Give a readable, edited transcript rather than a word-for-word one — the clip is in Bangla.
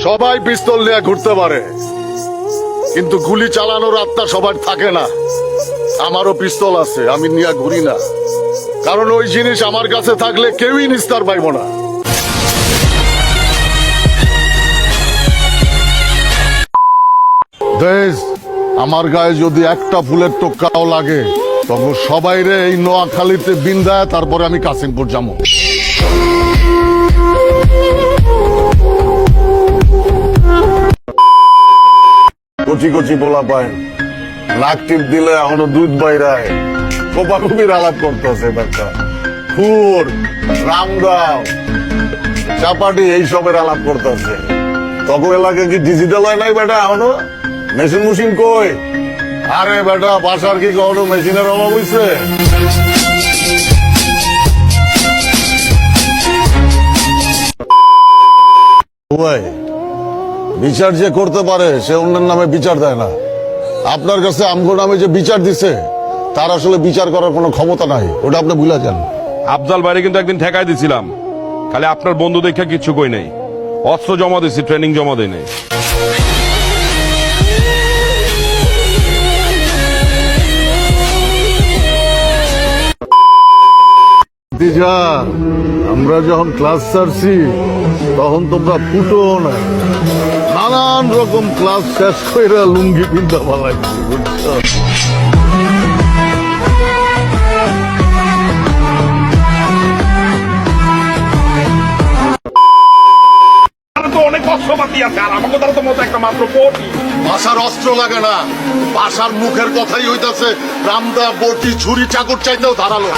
সবাই পিস্তল নিয়ে ঘুরতে পারে, কিন্তু গুলি চালানোর আত্মা সবার থাকে না। আমারও পিস্তল আছে, আমি নিয়ে ঘুরি না, কারণ ওই জিনিস আমার কাছে থাকলে কেউই নিস্তার পাইব না। দেশ, আমার গায়ে যদি একটা ফুলের টোকাও লাগে তখন সবাই রে এই নোয়াখালীতে বিন্দায়, তারপরে আমি কাসিমপুর যাবো। কচি কচি পোলা পায়, নাক টিপ দিলে এখনো দুধ বাইরায়, কোপাকুপির আলাপ করতেছে বেটা। ফুর, রামগাঁও, চাপাটি এইসবের আলাপ করতেছে। তখন এলাকায় কি ডিজিটাল হয় নাই বেটা এখনো? মেশিন মুশিন কই? আরে বেটা, বাসার কি কখনো মেশিনের অভাব হইছে? বিচার যে করতে পারে সে অন্যের নামে বিচার দেয় না। আপনার কাছে আমগো নামে যে বিচার দিছে তার আসলে বিচার করার কোনো ক্ষমতা নাই, ওটা আপনি ভুলে যান। আফজাল ভাইরে কিন্তু একদিন ঠেকাই দিছিলাম, খালি আপনার বন্ধু দেখা কিচ্ছু কই নাই। অস্ত্র জমা দিছি, ট্রেনিং জমা দেয় নাই। আমরা যখন ক্লাস ছাড়ছি তখন তোমরা ফুটো না, নানান রকম ক্লাস শেষ করে লুঙ্গি পিন্ধা পালাইছি, বুঝছো? অনেক অস্ত্রপাতি আছে, আর আমাকে তারা তো মতো একটা মাত্র পটি। ভাষার অস্ত্র লাগে না, ভাষার মুখের কথাই হইতাছে রামদা, বটি, ছুরি, চাকর চাইতেও ধারালো।